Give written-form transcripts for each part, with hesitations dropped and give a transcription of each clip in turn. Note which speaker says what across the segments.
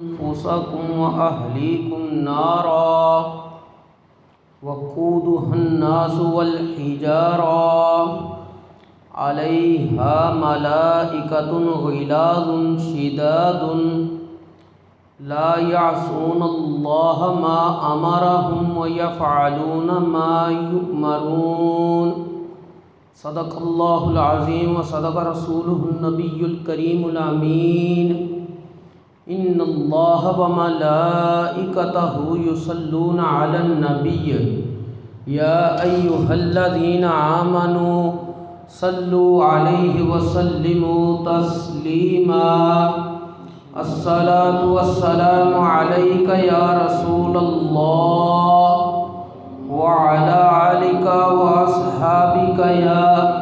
Speaker 1: أنفسكم وأهليكم نارا وقودها الناس والحجارة عليها ملائكة غلاظ شداد لا يعصون الله ما أمرهم ويفعلون ما يؤمرون صدق الله العظيم وصدق رسوله النبي الكريم الأمين إن الله وملائكته يصلون على النبي يا أيها الذين آمنوا صلوا عليه وسلموا تسليما الصلاة والسلام عليك يا رسول الله وعلى آلك وأصحابك يا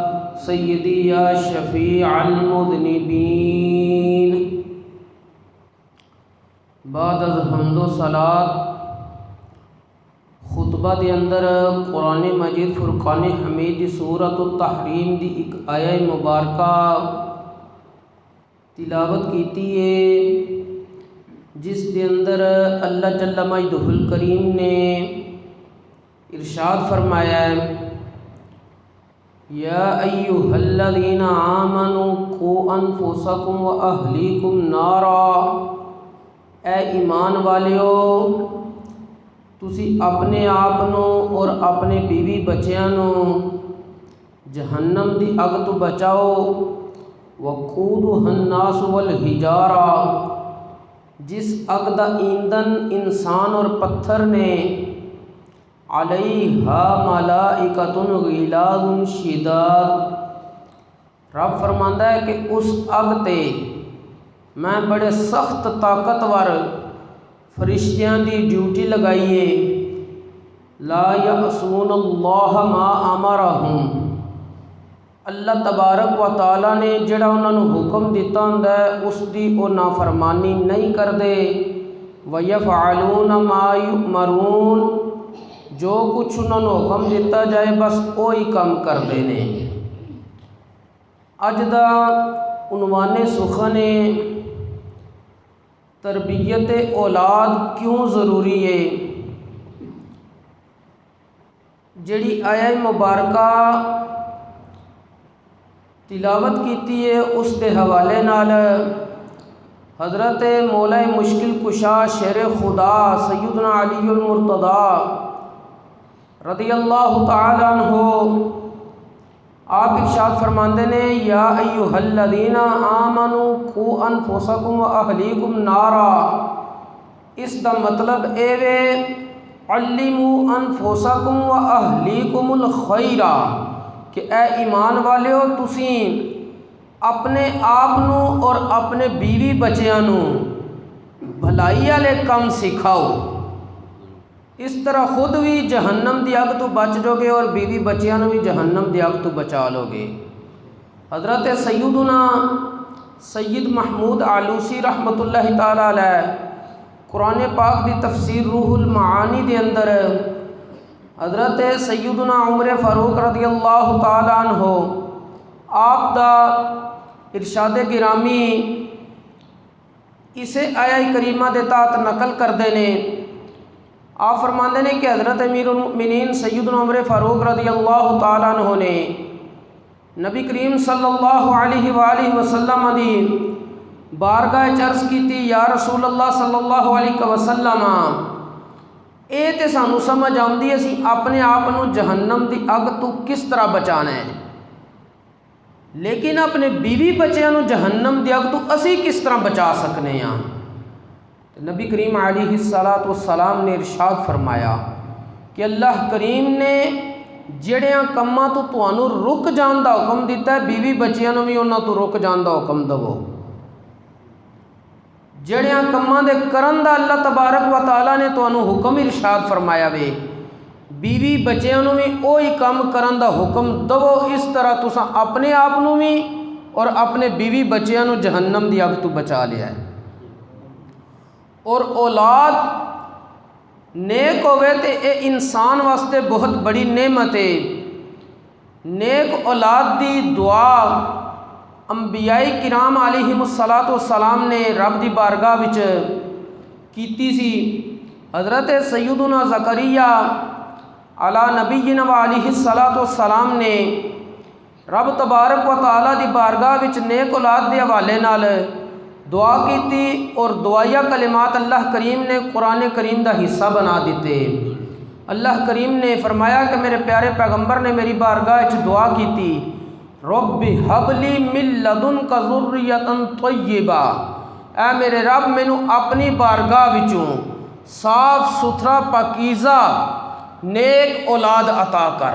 Speaker 1: سيدي يا شفيع المذنبين بعد از حمد و صلات خطبہ دے اندر قرآن مجید فرقان حمید دی سورۃ التحریم دی ایک آیہ مبارکہ تلاوت کیتی ہے جس دے اندر اللہ جل مجدہ الکریم نے ارشاد فرمایا ہے یا ایھا الذین آمنوا قوا انفسکم واہلیکم نارا، اے ایمان والیو تسی اپنے آپ نو اور اپنے بیوی بچیاں نو جہنم دی اگ تو بچاؤ، وقودها الناس والحجارہ، جس اگ دا ایندھن انسان اور پتھر نے، علیہا ملائکۃ غلاظ شداد، رب فرماندا ہے کہ اس اگ تے میں بڑے سخت طاقتور فرشتیاں دی ڈیوٹی لگائیے، لا یعصون اللہ ما امرہم، اللہ تبارک و تعالیٰ نے جڑا انہوں نے حکم دیتا ہوندا ہے اس دی وہ نافرمانی نہیں کردے، وَيَفْعَلُونَ مَا يُؤْمَرُونَ، جو کچھ انہوں نے حکم دیتا جائے بس وہی کام کردے نے۔ اج دا عنوان سخن ہے تربیت اولاد کیوں ضروری ہے۔ جڑی آیہ مبارکہ تلاوت کیتی ہے اس دے حوالے نال حضرت مولا مشکل کشا شیر خدا سیدنا علی المرتضیٰ رضی اللہ تعالیٰ عنہ آپ ارشاد فرماندے نے یا ایھا الذین آمنوا قوا انفسکم واہلیکم نارا، اس دا مطلب اے وے علموا انفسکم واہلیکم الخیر، کہ اے ایمان والیو تسی اپنے آپ نو اور اپنے بیوی بچیاں نو بھلائی والے کام سکھاؤ، اس طرح خود بھی جہنم دی اگ تو بچ جو گے اور بیوی بچیاں نو بھی جہنم دی اگ تو بچا لو گے۔ حضرت سیدنا سید محمود آلوسی رحمۃ اللہ تعالیٰ علیہ قرآن پاک دی تفسیر روح المعانی دے اندر حضرت سیدنا عمر فاروق رضی اللہ تعالیٰ عنہ آپ دا ارشاد گرامی اسے آیہ کریمہ دے تحت نقل کردے نے۔ آپ فرماندے نے کہ حضرت امیر المؤمنین سیدنا عمر فاروق رضی اللہ تعالیٰ عنہ نے نبی کریم صلی اللہ علیہ وآلہ وسلم دی بارگاہ عرض کیتی، یا رسول اللہ صلی اللہ علیہ وسلم اے تے سانو سمجھ آؤندی اسی اپنے آپ نو جہنم دی اگ تو کس طرح بچانا ہے، لیکن اپنے بیوی بچیاں نو جہنم دی اگ تو اسی کس طرح بچا سکنے ہاں؟ نبی کریم علیہ السلام نے ارشاد فرمایا کہ اللہ کریم نے جڑیاں کماں تو تانوں رک جان دا حکم دیتا ہے، بیوی بچیاں نو بھی انہاں تو رک جان دا حکم دو۔ جڑیاں کماں دے کرن دا اللہ تبارک و تعالیٰ نے تانوں حکم ارشاد فرمایا وے، بیوی بچیاں نو بھی وہی کام کرن دا حکم دو، اس طرح تساں اپنے آپ نو بھی اور اپنے بیوی بچیاں نو جہنم دی اگ تو بچا لیا ہے۔ اور اولاد نیک ہوئے تے اے انسان واسطے بہت بڑی نعمت ہے۔ نیک اولاد دی دعا انبیاء کرام علیہم الصلاۃ والسلام نے رب دی بارگاہ وچ کیتی سی حضرت سیدنا زکریا علی نبینا و علیہ الصلوۃ والسلام نے رب تبارک و تعالیٰ دی بارگاہ وچ نیک اولاد دے حوالے نال دعا کیتی اور دعائیہ کلمات اللہ کریم نے قرآن کریم دا حصہ بنا دیتے۔ اللہ کریم نے فرمایا کہ میرے پیارے پیغمبر نے میری بارگاہ وچ دعا کیتی، رب ہب لی من لدنک ذریۃ طیبہ، اے میرے رب مینوں اپنی بارگاہ وچوں صاف ستھرا پاکیزہ نیک اولاد عطا کر۔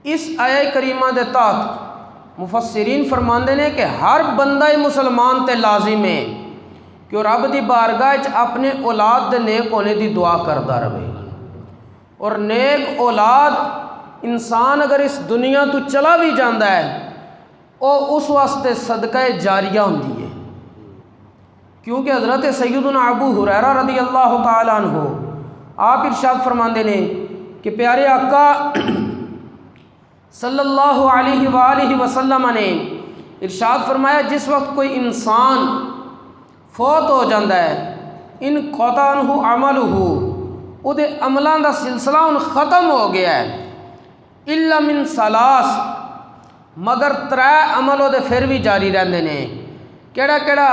Speaker 1: اس آیہ کریمہ دے تحت مفسرین فرماندے نے کہ ہر بندہ مسلمان تے لازم ہے کہ وہ رب دی بارگاہ وچ اپنے اولاد دے نیک ہونے دی دعا کردا رہے، اور نیک اولاد انسان اگر اس دنیا تو چلا بھی جاندا ہے وہ اس واسطے صدقہ جاریہ ہوندی ہے، کیونکہ حضرت سیدنا ابو ہریرہ رضی اللہ تعالیٰ عنہ آپ ارشاد فرماندے نے کہ پیارے آقا صلی اللہ علیہ وآلہ وسلم نے ارشاد فرمایا، جس وقت کوئی انسان فوت ہو جاندہ ہے انقطع عنہ عملہ، او دے عملاں دا سلسلہ ان ختم ہو گیا ہے، الا من ثلاث، مگر 3 عمل او دے پھر بھی جاری رہندے نے۔ کیڑا کیڑا؟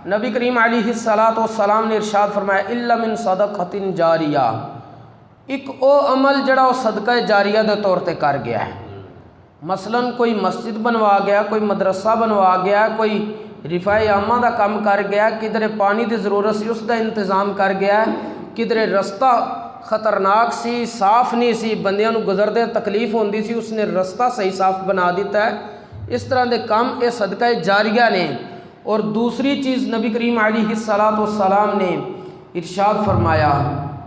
Speaker 1: نبی کریم علیہ الصلوۃ والسلام نے ارشاد فرمایا الا من صدقۃ جاریہ، ایک او عمل جڑا وہ صدقہ جاریہ دے طور تے کر گیا ہے، مثلا کوئی مسجد بنوا گیا، کوئی مدرسہ بنوا گیا، کوئی رفع عامہ دا کام کر گیا، کدھر پانی دی ضرورت سی اس دا انتظام کر گیا، کدھر رستہ خطرناک سی صاف نہیں سی، بندیاں نو گزردے تکلیف ہوندی سی، اس نے رستہ صحیح صاف بنا دیتا ہے، اس طرح دے کام اے صدقہ جاریہ نے۔ اور دوسری چیز نبی کریم علیہ الصلوۃ والسلام نے ارشاد فرمایا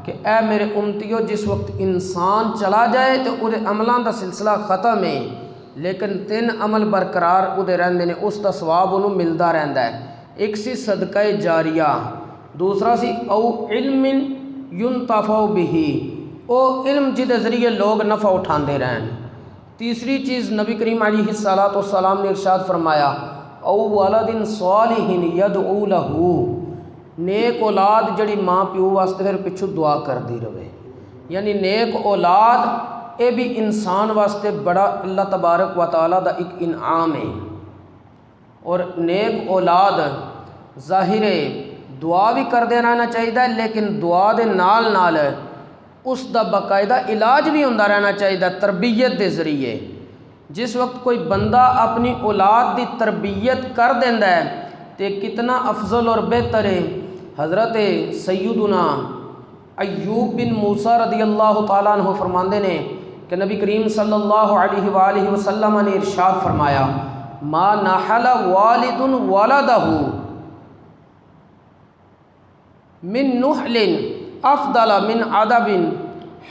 Speaker 1: کہ اے میرے امتیو، جس وقت انسان چلا جائے تو وہ عملاں دا سلسلہ ختم ہے لیکن 3 عمل برقرار وہ رہندے نے، اس دا ثواب انہوں ملدا رہندا ہے۔ ایک سی صدقہ جاریہ، دوسرا سی او علم ینتفع بہ، او علم جدے ذریعے لوگ نفع اٹھاندے رہن۔ تیسری چیز نبی کریم علیہ الصلوۃ والسلام نے ارشاد فرمایا او ولد صالح یدعو لہ، نیک اولاد جڑی ماں پیو واسطے پھر پچھو دعا کر دی رہے، یعنی نیک اولاد اے بھی انسان واسطے بڑا اللہ تبارک و تعالیٰ دا ایک انعام ہے۔ اور نیک اولاد ظاہر دعا بھی کردے رہنا چاہیے، لیکن دعا دے نال نال اس دا باقاعدہ علاج بھی ہوندا رہنا چاہیے تربیت دے ذریعے۔ جس وقت کوئی بندہ اپنی اولاد دی تربیت کر دیندا ہے تے کتنا افضل اور بہتر ہے۔ حضرت سیدنا ایوب بن موسیٰ رضی اللہ تعالیٰ عنہ فرماندے نے کہ نبی کریم صلی اللہ علیہ وآلہ وسلم نے ارشاد فرمایا ما نحل والد ولدہ من نحل افضل من ادب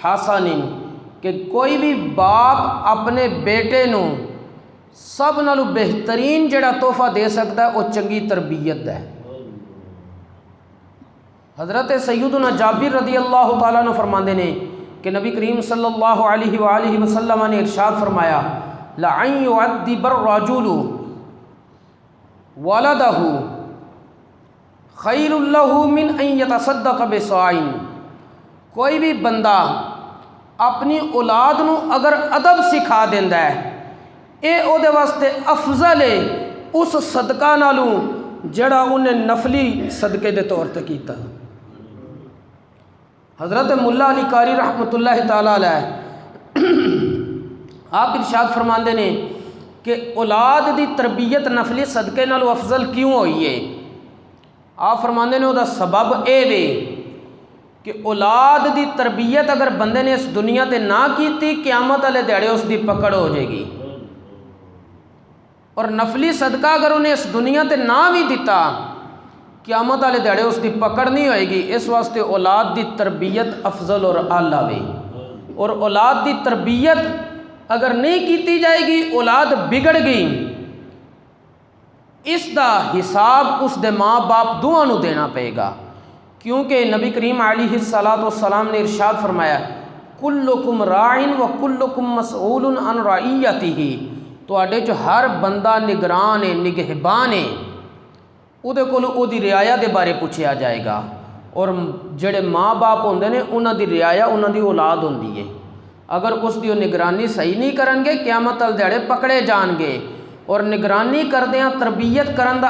Speaker 1: حسن، کہ کوئی بھی باپ اپنے بیٹے نو سب نالو بہترین جڑا تحفہ دے سکتا ہے وہ چنگی تربیت ہے۔ حضرت سیدنا جابر رضی اللہ تعالیٰ عنہ فرماندے نے کہ نبی کریم صلی اللہ علیہ وآلہ وسلم نے ارشاد فرمایا لَعَنْ يُعَدِّبَ الرَّجُلُ وَلَدَهُ خَيْرٌ لَهُ مِنْ أَنْ يَتَصَدَّقَ بِصَاعٍ، کوئی بھی بندہ اپنی اولاد نو اگر ادب سکھا دیندا ہے اے او دے واسطے افضل ہے اس صدقہ نالوں جڑا انہیں نفلی صدقے دے طور تے کیتا۔ حضرت ملا علی قاری رحمۃ اللہ تعالیٰ علیہ آپ ارشاد فرماندے نے کہ اولاد دی تربیت نفلی صدقے نالوں افضل کیوں ہوئی ہے؟ آپ فرماندے نے وہ دا سبب اے وے کہ اولاد دی تربیت اگر بندے نے اس دنیا تے نہ کیتی قیامت والے دیہڑے اس دی پکڑ ہو جائے گی، اور نفلی صدقہ اگر انہیں اس دنیا تے نہ بھی دیتا قیامت والے دیہڑے اس دی پکڑ نہیں ہوئے گی۔ اس واسطے اولاد دی تربیت افضل اور اعلیٰ وے، اور اولاد دی تربیت اگر نہیں کیتی جائے گی اولاد بگڑ گئی، اس دا حساب اس دے ماں باپ دونوں نو دینا پئے گا، کیونکہ نبی کریم علیہ الصلوۃ والسلام نے ارشاد فرمایا کلکم راعٍ و کلکم مسئول عن رعیتہ، تواڈے چ ہر بندہ نگران ہے، نگہبان ہے، ਉਹਦੇ ਕੋਲ ਉਹਦੀ ਰਿਆਇਆ ਦੇ ਬਾਰੇ ਪੁੱਛਿਆ ਜਾਏਗਾ। ਔਰ ਜਿਹੜੇ ਮਾਂ ਬਾਪ ਹੁੰਦੇ ਨੇ ਉਹਨਾਂ ਦੀ ਰਿਆਇਆ ਉਹਨਾਂ ਦੀ ਔਲਾਦ ਹੁੰਦੀ ਹੈ। ਅਗਰ ਉਸ ਦੀ ਉਹ ਨਿਗਰਾਨੀ ਸਹੀ ਨਹੀਂ ਕਰਨਗੇ ਕਿਆਮਤ ਵਾਲੇ ਦਿਹਾੜੇ ਪਕੜੇ ਜਾਣਗੇ। ਔਰ ਨਿਗਰਾਨੀ ਕਰਦਿਆਂ ਤਰਬੀਅਤ ਕਰਨ ਦਾ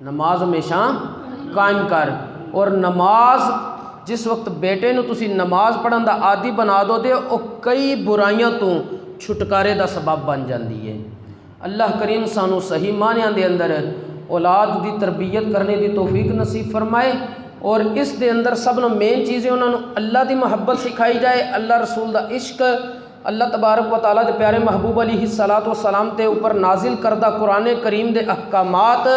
Speaker 1: نماز ہمیشہ قائم کر. اور نماز جس وقت بیٹے نو تسی نماز پڑھن دا عادی بنا دو دے او کئی برائیاں تو چھٹکارے دا سبب بن جاندی ہے. اللہ کریم سانو صحیح معنیاں دے اندر اولاد دی تربیت کرنے دی توفیق نصیب فرمائے. اور اس دے اندر سب نو مین چیزیں انہوں نے اللہ دی محبت سکھائی جائے, اللہ رسول دا عشق, اللہ تبارک و تعالیٰ دے پیارے محبوب علیہ الصلاۃ والسلام تے اوپر نازل کردہ قرآن کریم دے احکامات,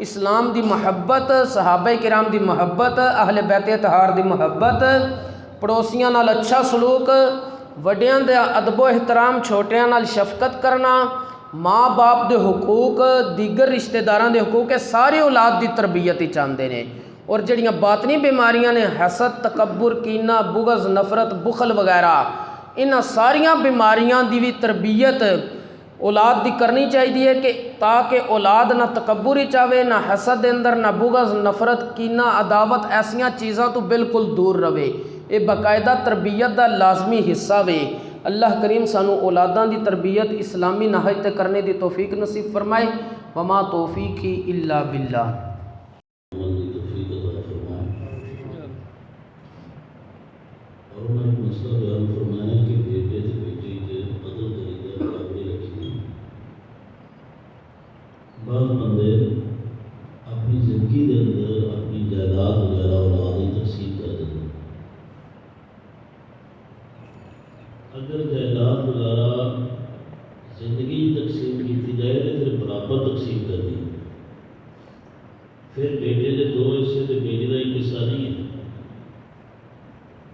Speaker 1: اسلام دی محبت, صحابہ کرام دی محبت, اہل بیت اطہار دی محبت, پڑوسیاں نال اچھا سلوک, وڈیاں دے ادب و احترام, چھوٹیاں نال شفقت کرنا, ماں باپ دے حقوق, دیگر رشتہ داراں دے حقوق, ساری اولاد دی تربیت ہی چاہتے ہیں. اور جڑیاں باطنی بیماریاں نے حسد, تکبر, کینہ, بغض, نفرت, بخل وغیرہ, انہاں ساریاں بیماریاں دی بھی تربیت اولاد دی کرنی چاہیے کہ تاکہ اولاد نہ تکبر ہی چاہے, نہ حسد دے اندر, نہ بغض, نفرت, کینہ, عداوت, ایسیاں چیزاں تو بالکل دور رہے. یہ باقاعدہ تربیت دا لازمی حصہ وے. اللہ کریم سانو اولاداں دی تربیت اسلامی نہج تے کرنے دی توفیق نصیب فرمائے. وما توفیقی الا باللہ.
Speaker 2: اور انہوں نے مسئلہ بیان فرمایا کہ بیٹے تے بیٹی تے قدر کریے, برابری رکھیے. بعض بندے اپنی زندگی دے اندر اپنی جائیداد وغیرہ اولاد ہی تقسیم کر دیں. اگر جائیداد وغیرہ زندگی تقسیم کی جائے تو پھر برابر تقسیم کر دی. پھر بیٹے کے 2 حصے تو بیٹی کا ایک حصہ نہیں ہے.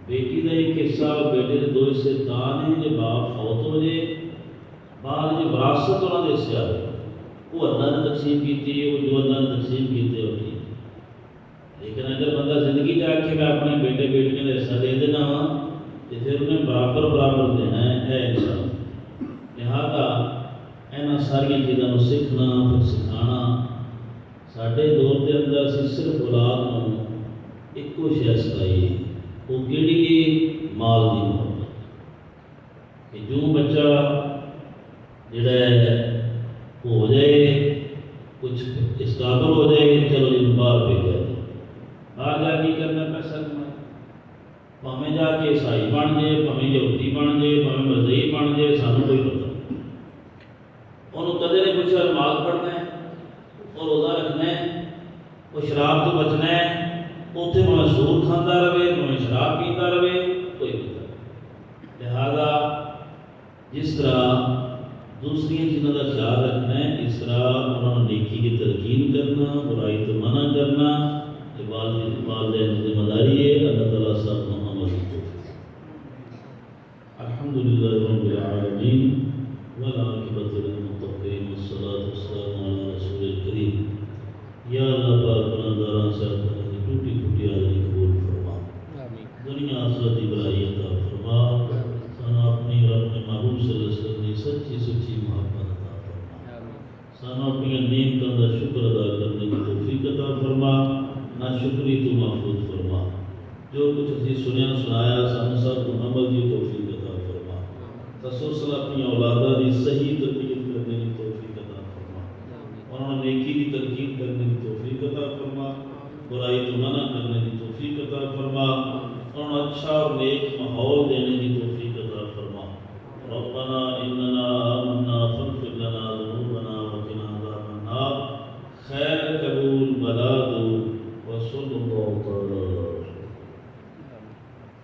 Speaker 2: بیٹی کا ایک حصہ بیٹے کے 2 حصے دان ہیں جب باپ فوت ہو جائے, بعد جو وراثت انہوں نے حصے آئے وہ اللہ نے تقسیم کی, وہ جو اللہ نے تقسیم کیتے وہ ٹھیک. لیکن اگر بندہ زندگی جا کے میں اپنے بیٹے بیٹیاں کا حصہ دے دینا وا تو پھر انہیں برابر برابر دینا ہے اے انسان. لہٰذا یہاں ساری چیزوں سیکھنا پھر سکھانا. سارے دور کے اندر اسی صرف اولاد کو ایک شے سکھائی, وہ کہڑی مال دی محبت. کہ جو بچہ جڑا ہے ہو جائے کچھ اس قابل ہو جائے, چلو جی باہر بھیجا جائے, باہر جا کے کرنا پیسہ کمائے, بھاویں جا کے عیسائی بن جائے, بھاویں یہودی بن جائے, بھاویں مذہبی بن جائے, سانوں کوئی پتہ نہیں. انہوں کدے نہیں پوچھا نماز پڑھنا ہے اور روزہ رکھنا ہے, وہ شراب تو بچنا ہے, اتنے میں سور کھانا رہے, میں شراب پیتا رہے, کوئی پتہ نہیں. لہذا جس طرح دوسری چیزوں کا خیال رکھنا ہے, اس طرح انہوں نے نیکی کی تلقین کرنا, برائی تو منع کرنا, یہ والدین کی ذمہ داری ہے. اللہ تعالیٰ سب کو عمل کی. الحمدللہ رب العالمین والعاقبۃ للمتقین والصلاۃ والسلام علی رسول الکریم. یا اللہ پاک گناہگاراں سے اپنی ٹوٹی پھوٹی حاضری قبول فرما, دنیا آخرت کی بھلائی عطا فرما, سانو اپنی اور اپنے محبوب صلی اللہ علیہ وسلم کی سچی سچی محبت عطا فرما, سانو اپنی نعمتوں کا شکر ادا کرنے کی توفیق عطا فرما, ناشکری تو محفوظ فرما. جو کچھ اسی سنیا سنایا سانو سب کو عمل کی توفیق عطا فرما. خصوصاً اپنی اولاداں کی صحیح تربیت کرنے کی توفیق عطا فرما, انہوں نے نیکی کی تلقین کرنے کی توفیق عطا فرما, برائی تو منع کرنے کی توفیق عطا فرما, انہوں نے اچھا اور نیک ماحول دینے کی توفیق